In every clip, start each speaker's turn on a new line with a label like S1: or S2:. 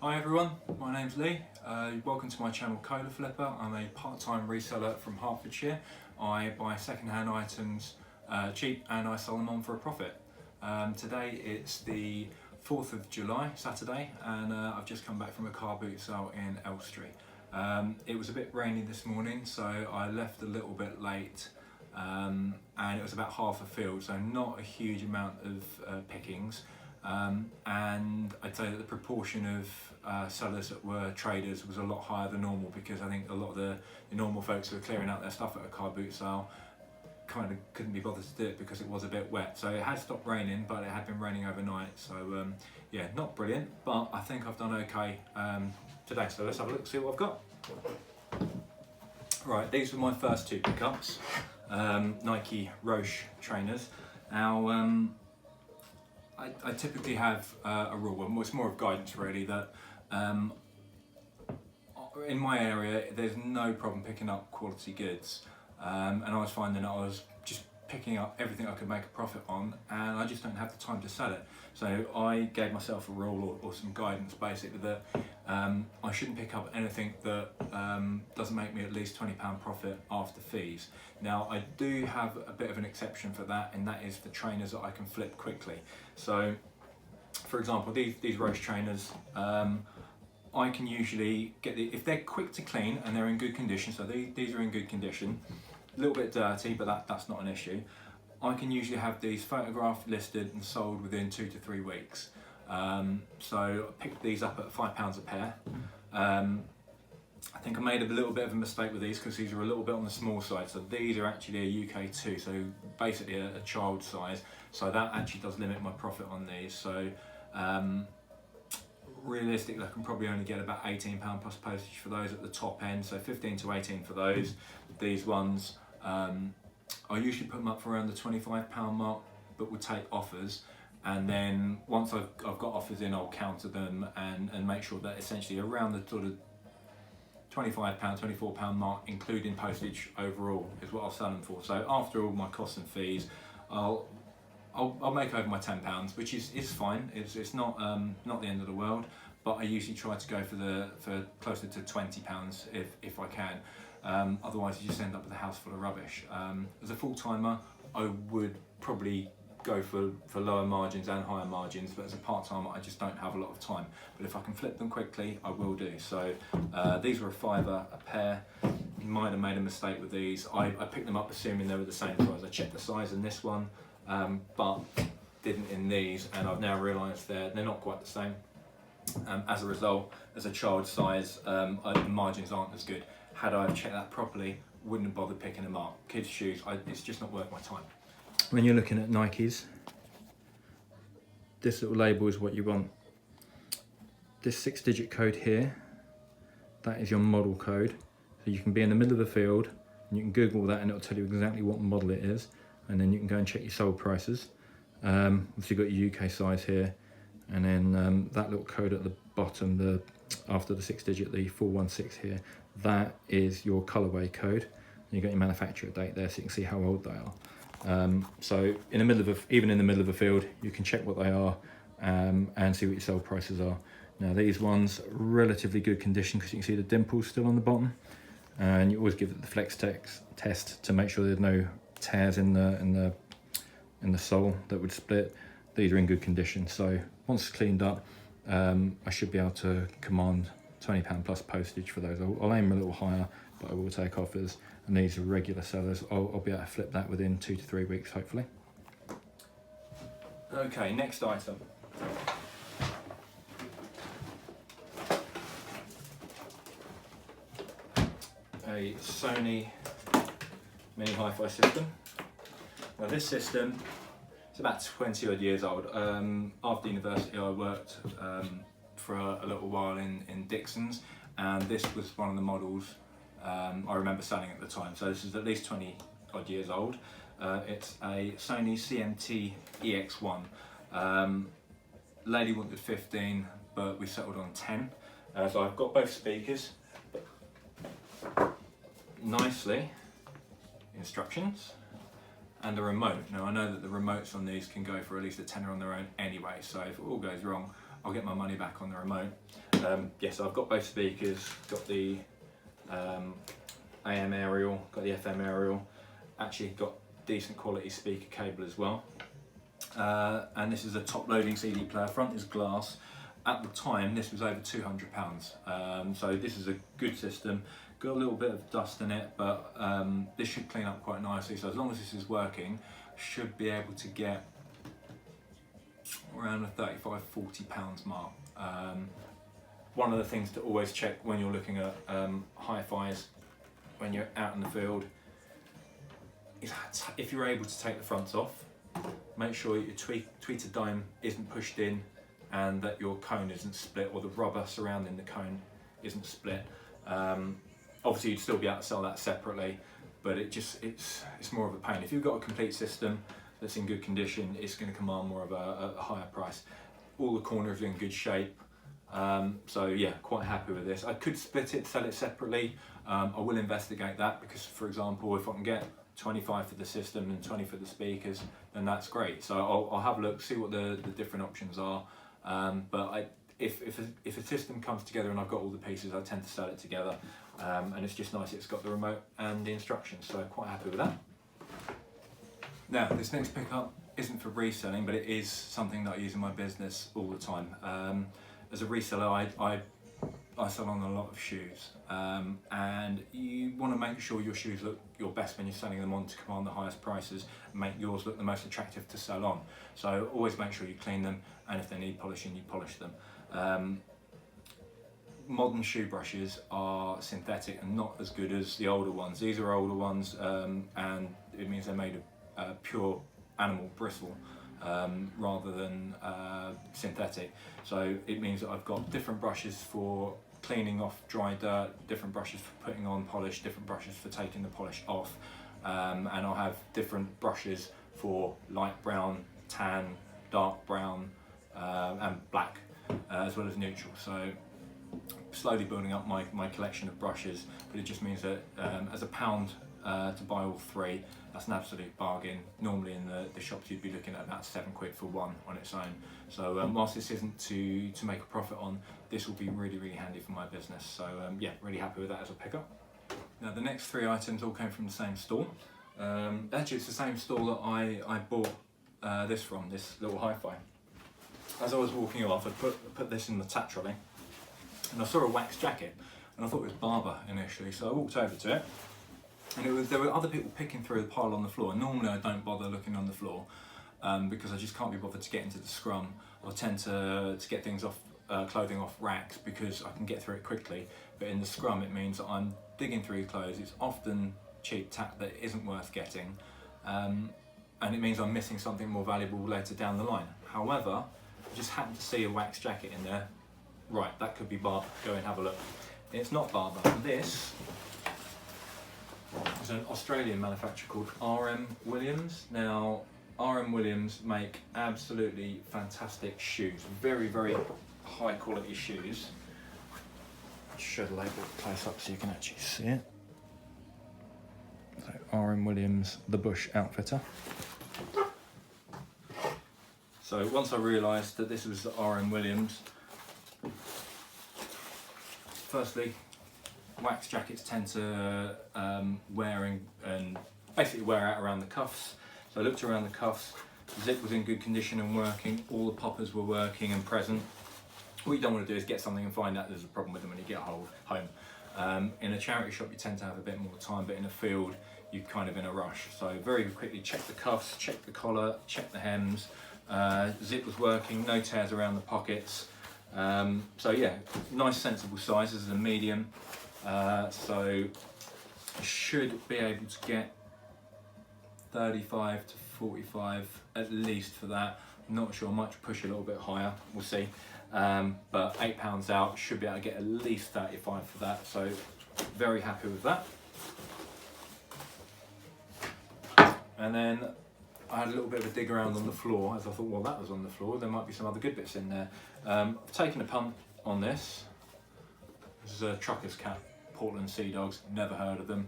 S1: Hi everyone, my name's Lee. Welcome to my channel Cola Flipper. I'm a part-time reseller from Hertfordshire. I buy second-hand items cheap and I sell them on for a profit. Today it's the 4th of July, Saturday, and I've just come back from a car boot sale in Elstree. It was a bit rainy this morning, so I left a little bit late, and it was about half a field, so not a huge amount of pickings. And I'd say that the proportion of sellers that were traders was a lot higher than normal, because I think a lot of the normal folks who were clearing out their stuff at a car boot sale kind of couldn't be bothered to do it because it was a bit wet. So it had stopped raining, but it had been raining overnight, so yeah, not brilliant, but I think I've done okay today. So let's have a look, see what I've got. Right, these were my first two pickups, Nike Roche trainers. Now I typically have a rule, and it's more of guidance really, that in my area there's no problem picking up quality goods, and I was finding that I was just picking up everything I could make a profit on, and I just don't have the time to sell it. So I gave myself a rule or some guidance basically that I shouldn't pick up anything that doesn't make me at least £20 profit after fees. Now I do have a bit of an exception for that, and that is for trainers that I can flip quickly. So for example, these Roche trainers, I can usually get if they're quick to clean and they're in good condition, so these are in good condition, a little bit dirty, but that's not an issue. I can usually have these photographed, listed and sold within 2 to 3 weeks. So I picked these up at £5 a pair. I think I made a little bit of a mistake with these because these are a little bit on the small side. So these are actually a UK 2, so basically a child size. So that actually does limit my profit on these. So realistically, I can probably only get about £18 plus postage for those at the top end. So 15 to 18 for those. These ones, I usually put them up for around the £25 mark, but would take offers. And then once I've got offers in, I'll counter them and make sure that essentially around the sort of £25, £24 mark, including postage overall, is what I'll sell them for. So after all my costs and fees, I'll make over my £10, which is fine. It's not the end of the world, but I usually try to go for closer to £20 if I can. Otherwise you just end up with a house full of rubbish. As a full-timer, I would probably go for lower margins and higher margins, but as a part-timer I just don't have a lot of time. But if I can flip them quickly, I will do. So these were a £5 a pair. You might have made a mistake with these. I picked them up assuming they were the same size. I checked the size in this one, but didn't in these, and I've now realised they're not quite the same. As a result, as a child size, the margins aren't as good. Had I checked that properly, wouldn't have bothered picking them up. Kids' shoes, it's just not worth my time. When you're looking at Nikes, this little label is what you want. This 6-digit code here, that is your model code. So you can be in the middle of the field and you can Google that and it'll tell you exactly what model it is, and then you can go and check your sold prices. Obviously you've got your UK size here, and then that little code at the bottom, after the 6-digit, the 416 here, that is your colourway code. And you've got your manufacturer date there, so you can see how old they are. So in the middle of even in the middle of a field, you can check what they are and see what your sold prices are. Now these ones, relatively good condition because you can see the dimples still on the bottom, and you always give it the flex test to make sure there's no tears in the sole that would split. These are in good condition, so once it's cleaned up, I should be able to command £20 plus postage for those. I'll aim a little higher, but I will take offers, and these are regular sellers. I'll be able to flip that within 2 to 3 weeks, hopefully. Okay, next item. A Sony mini hi-fi system. Now this system, it's about 20 odd years old. After university I worked for a little while in Dixon's, and this was one of the models I remember selling at the time. So this is at least 20 odd years old. It's a Sony CMT EX1. Lady wanted 15, but we settled on 10. So I've got both speakers. Nicely, instructions, and a remote. Now I know that the remotes on these can go for at least a tenner on their own anyway, so if it all goes wrong, I'll get my money back on the remote. Yes, I've got both speakers, got the AM aerial, got the FM aerial, actually got decent quality speaker cable as well. And this is a top loading CD player, front is glass. At the time this was over £200, so this is a good system. Got a little bit of dust in it, but this should clean up quite nicely, so as long as this is working, should be able to get around the £35–40 mark. One of the things to always check when you're looking at hi-fis when you're out in the field is if you're able to take the fronts off, make sure your tweeter dome isn't pushed in and that your cone isn't split, or the rubber surrounding the cone isn't split. Obviously you'd still be able to sell that separately, but it's more of a pain. If you've got a complete system that's in good condition, it's going to command more of a higher price. All the corners are in good shape, so yeah, quite happy with this. I could split it, sell it separately. I will investigate that, because for example, if I can get 25 for the system and 20 for the speakers, then that's great. So I'll have a look, see what the different options are. But if a system comes together and I've got all the pieces, I tend to sell it together, and it's just nice it's got the remote and the instructions, so quite happy with that. Now this next pickup isn't for reselling, but it is something that I use in my business all the time. As a reseller, I sell on a lot of shoes, and you want to make sure your shoes look your best when you're selling them on to command the highest prices, and make yours look the most attractive to sell on. So always make sure you clean them, and if they need polishing, you polish them. Modern shoe brushes are synthetic and not as good as the older ones. These are older ones, and it means they're made of pure animal bristle, rather than synthetic. So it means that I've got different brushes for cleaning off dry dirt, different brushes for putting on polish, different brushes for taking the polish off, and I'll have different brushes for light brown, tan, dark brown, and black, as well as neutral. So slowly building up my collection of brushes, but it just means that as a pound to buy all three, that's an absolute bargain. Normally in the shops you'd be looking at about £7 for one on its own. So whilst this isn't to make a profit on, this will be really handy for my business. So yeah, really happy with that as a pickup. Now the next three items all came from the same store. Actually it's the same store that I bought this from, this little hi-fi. As I was walking off, I put this in the tap trolley, and I saw a wax jacket, and I thought it was Barber initially, so I walked over to it, and there were other people picking through the pile on the floor. Normally I don't bother looking on the floor, because I just can't be bothered to get into the scrum. I tend to get things off, clothing off racks, because I can get through it quickly, but in the scrum it means that I'm digging through clothes. It's often cheap tack that isn't worth getting, and it means I'm missing something more valuable later down the line. However, I just happened to see a wax jacket in there. Right, that could be Barber, go and have a look. It's not Barber. This is an Australian manufacturer called RM Williams. Now, RM Williams make absolutely fantastic shoes, very high quality shoes. I'll show the label close up so you can actually see it. So RM Williams, the Bush Outfitter. So once I realised that this was the RM Williams, firstly, wax jackets tend to wear and basically wear out around the cuffs. So I looked around the cuffs, the zip was in good condition and working, all the poppers were working and present. What you don't want to do is get something and find out there's a problem with them when you get home. In a charity shop you tend to have a bit more time, but in a field you're kind of in a rush. So very quickly check the cuffs, check the collar, check the hems. Zip was working, no tears around the pockets. So yeah, nice sensible size. This is a medium, so I should be able to get 35 to 45 at least for that. I'm not sure, I might push a little bit higher, we'll see. But £8 out, should be able to get at least 35 for that, so very happy with that. And then I had a little bit of a dig around on the floor, as I thought, well, that was on the floor, there might be some other good bits in there. I've taken a punt on this. This is a trucker's cap, Portland Sea Dogs, never heard of them.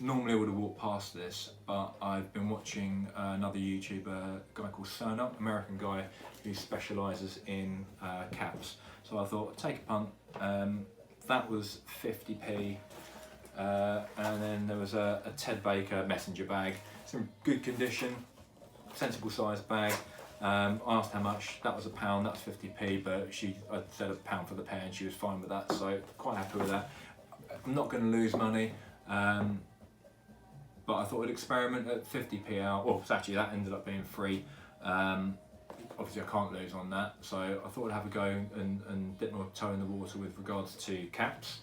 S1: normally I would have walked past this, but I've been watching another YouTuber, a guy called Sony, American guy who specialises in caps. So I thought, take a punt. That was 50p, and then there was a Ted Baker messenger bag. It's in good condition, sensible sized bag. I asked how much. That was £1, that's 50p, but I said £1 for the pair and she was fine with that, so quite happy with that. I'm not going to lose money, but I thought I'd experiment at 50p out. Well, actually that ended up being free. Obviously I can't lose on that, so I thought I'd have a go and dip my toe in the water with regards to caps.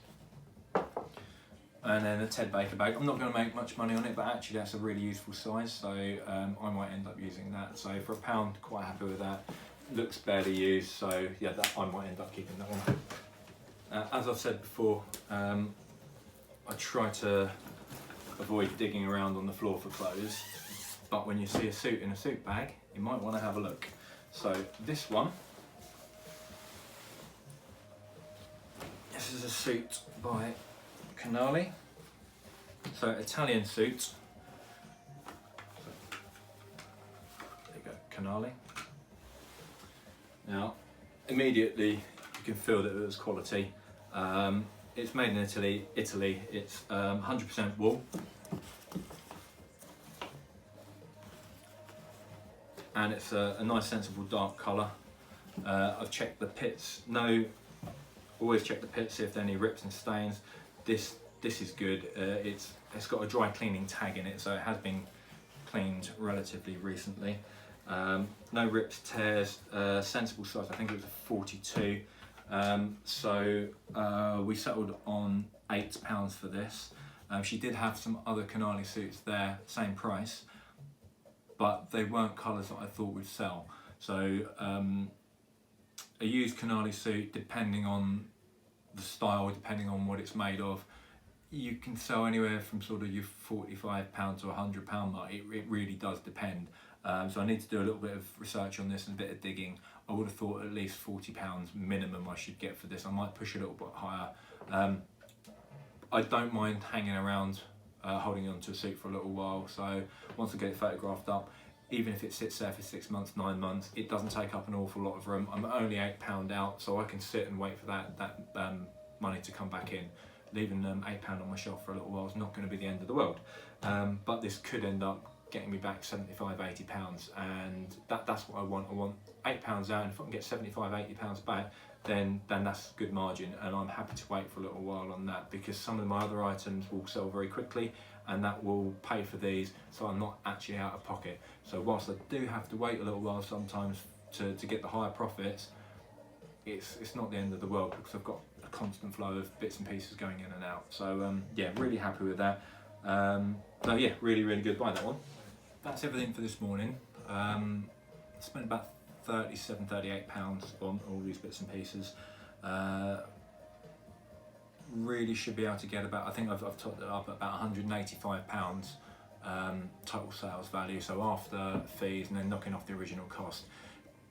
S1: And then a Ted Baker bag. I'm not going to make much money on it, but actually that's a really useful size, so I might end up using that. So for £1, quite happy with that. Looks barely used, so yeah, that I might end up keeping that one. As I've said before, I try to avoid digging around on the floor for clothes, but when you see a suit in a suit bag, you might want to have a look. So this one, this is a suit by Canali, so Italian suit. There you go, Canali. Now, immediately you can feel that it was quality. It's made in Italy. It's 100% wool, and it's a nice, sensible dark colour. I've checked the pits. Always check the pits, see if there are any rips and stains. This is good. It's got a dry cleaning tag in it, so it has been cleaned relatively recently. No rips, tears, sensible size. I think it was a 42. So we settled on £8 for this. She did have some other Canali suits there, same price, but they weren't colours that I thought would sell. So a used Canali suit, depending on the style, depending on what it's made of, you can sell anywhere from sort of your £45 to £100 mark. It really does depend. So I need to do a little bit of research on this and a bit of digging. I would have thought at least £40 minimum I should get for this. I might push a little bit higher. I don't mind hanging around, holding on to a suit for a little while. So once I get it photographed up, even if it sits there for 6 months, 9 months, it doesn't take up an awful lot of room. I'm only £8 out, so I can sit and wait for that money to come back in. Leaving £8 on my shelf for a little while is not going to be the end of the world. But this could end up getting me back £75, £80, and that's what I want. I want £8 out, and if I can get £75, £80 back, then that's good margin, and I'm happy to wait for a little while on that, because some of my other items will sell very quickly, and that will pay for these, so I'm not actually out of pocket. So whilst I do have to wait a little while sometimes to get the higher profits, it's not the end of the world, because I've got a constant flow of bits and pieces going in and out. So yeah, really happy with that. So yeah, really good buy, that one. That's everything for this morning. Spent about £37, £38 on all these bits and pieces. Really should be able to get about, I think I've topped it up at about £185 total sales value. So after fees and then knocking off the original cost,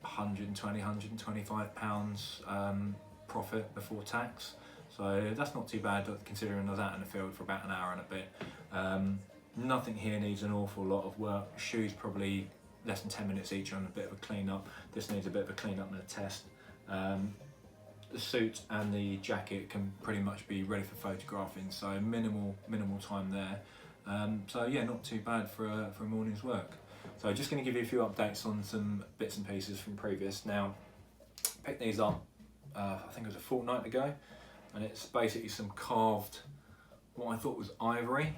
S1: £120, £125 profit before tax. So that's not too bad, considering I was out in the field for about an hour and a bit. Nothing here needs an awful lot of work. Shoes probably less than 10 minutes each on a bit of a clean up. This needs a bit of a clean up and a test. The suit and the jacket can pretty much be ready for photographing, so minimal time there. So yeah, not too bad for a morning's work. So just going to give you a few updates on some bits and pieces from previous. Now, picked these up, I think it was a fortnight ago, and it's basically some carved, what I thought was ivory.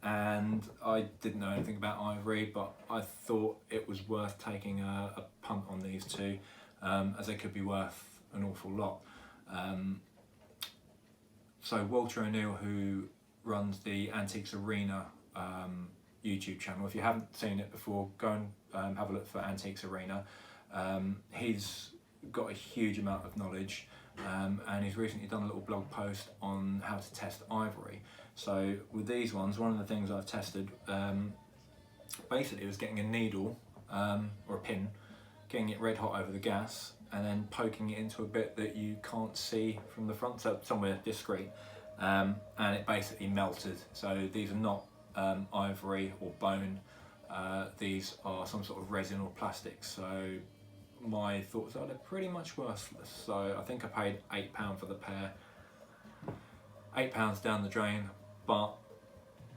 S1: And I didn't know anything about ivory, but I thought it was worth taking a punt on these two, as they could be worth an awful lot. So Walter O'Neill, who runs the Antiques Arena YouTube channel, if you haven't seen it before, go and have a look for Antiques Arena. He's got a huge amount of knowledge, and he's recently done a little blog post on how to test ivory. So with these ones, one of the things I've tested basically was getting a needle or a pin, getting it red hot over the gas, and then poking it into a bit that you can't see from the front, so somewhere discreet, and it basically melted. So these are not ivory or bone, these are some sort of resin or plastic. So my thoughts are they're pretty much worthless. So I think I paid £8 for the pair, £8 down the drain, but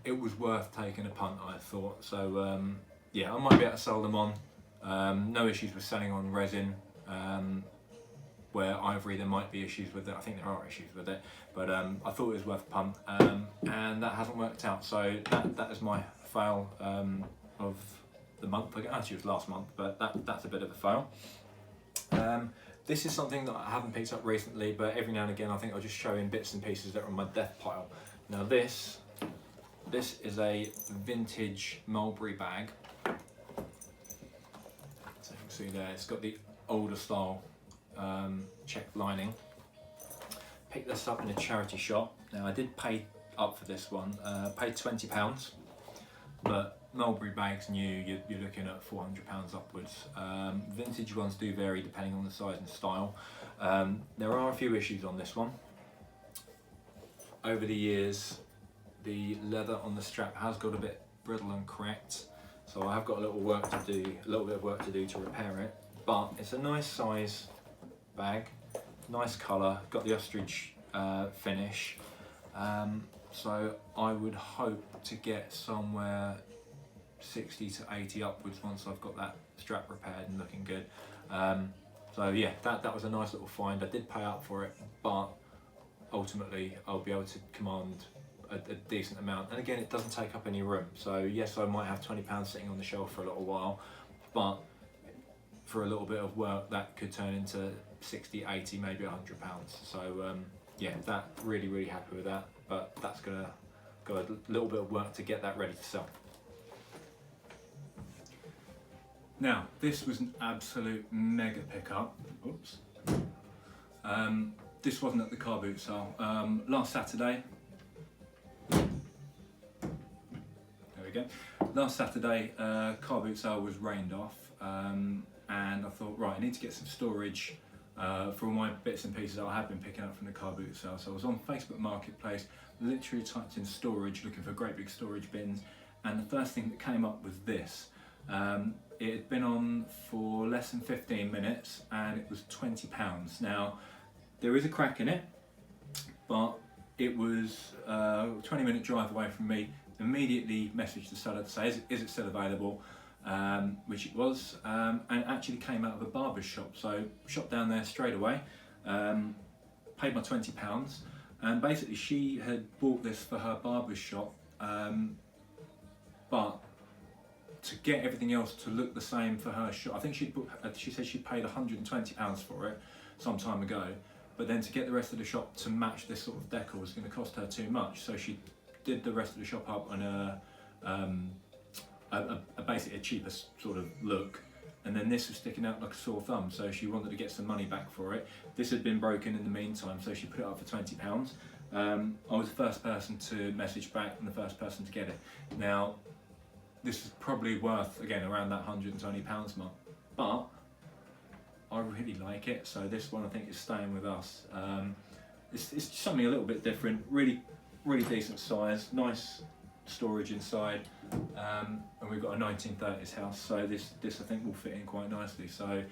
S1: it was worth taking a punt, I thought. So yeah, I might be able to sell them on. No issues with selling on resin. Where ivory there might be issues with it. I think there are issues with it, but I thought it was worth a punt, and that hasn't worked out. So that is my fail of the month. Actually, it was last month, but that's a bit of a fail. This is something that I haven't picked up recently, but every now and again I think I'll just show in bits and pieces that are on my death pile. Now this is a vintage mulberry bag. So you can see there, it's got the older style check lining. Picked this up in a charity shop. Now I did pay up for this one, paid £20, but mulberry bags new, you're looking at £400 upwards. Vintage ones do vary depending on the size and style. There are a few issues on this one. Over the years, the leather on the strap has got a bit brittle and cracked, so I have got a little bit of work to do to repair it. But it's a nice size bag, nice colour, got the ostrich finish. So I would hope to get somewhere 60 to 80 upwards once I've got that strap repaired and looking good. So yeah, that was a nice little find. I did pay up for it, but ultimately I'll be able to command a decent amount. And again, it doesn't take up any room. So yes, I might have £20 sitting on the shelf for a little while, but for a little bit of work that could turn into 60, 80, maybe £100. So yeah, that really happy with that, but that's gonna go a little bit of work to get that ready to sell. Now, this was an absolute mega pickup. Oops. This wasn't at the car boot sale. Last Saturday, there we go. Last Saturday, car boot sale was rained off, and I thought, right, I need to get some storage for all my bits and pieces that I have been picking up from the car boot sale. So I was on Facebook Marketplace, literally typed in storage, looking for great big storage bins, and the first thing that came up was this. It had been on for less than 15 minutes and it was £20. Now, there is a crack in it, but it was a 20-minute drive away from me. Immediately messaged the seller to say, is it still available? Which it was, and it actually came out of a barber's shop. So shot down there straight away, paid my £20, and basically she had bought this for her barber's shop, but to get everything else to look the same for her shop, I think she said she paid £120 for it some time ago, but then to get the rest of the shop to match this sort of decor was going to cost her too much, so she did the rest of the shop up on basically a cheaper sort of look, and then this was sticking out like a sore thumb, so she wanted to get some money back for it. This had been broken in the meantime, so she put it up for £20. I was the first person to message back and the first person to get it. Now, this is probably worth, again, around that £120 mark, but I really like it, so this one I think is staying with us. It's something a little bit different, really decent size, nice storage inside, and we've got a 1930s house, so this I think will fit in quite nicely. So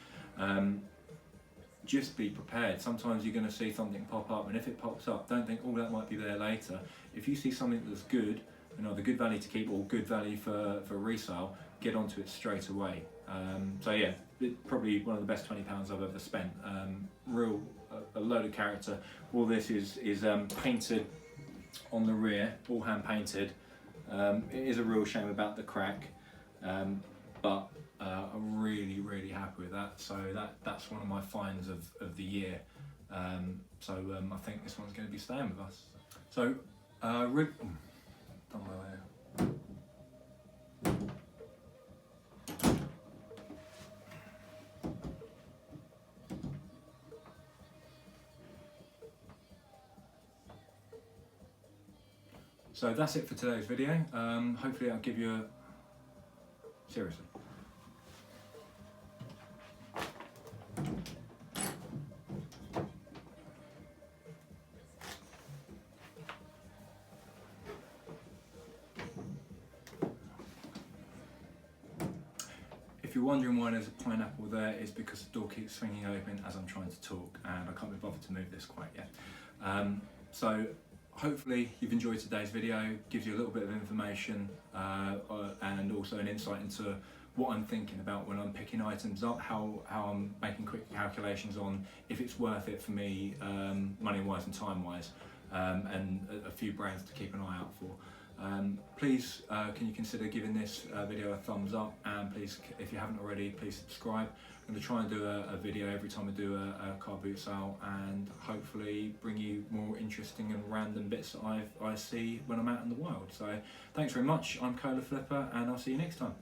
S1: just be prepared. Sometimes you're going to see something pop up, and if it pops up, don't think, oh, that might be there later. If you see something that's good, and either good value to keep or good value for resale, get onto it straight away. So yeah, probably one of the best £20 I've ever spent. A load of character. All this is painted on the rear, all hand painted. It is a real shame about the crack, but I'm really happy with that. So that's one of my finds of the year. So I think this one's going to be staying with us. So done my way out. So that's it for today's video. Hopefully I'll give you a... Seriously. If you're wondering why there's a pineapple there, it's because the door keeps swinging open as I'm trying to talk and I can't be bothered to move this quite yet. So hopefully you've enjoyed today's video, gives you a little bit of information and also an insight into what I'm thinking about when I'm picking items up, how I'm making quick calculations on if it's worth it for me money-wise and time-wise, and a few brands to keep an eye out for. Please can you consider giving this video a thumbs up, and please, if you haven't already, please subscribe. I'm going to try and do a video every time I do a car boot sale, and hopefully bring you more interesting and random bits that I see when I'm out in the wild. So thanks very much, I'm Cola Flipper, and I'll see you next time.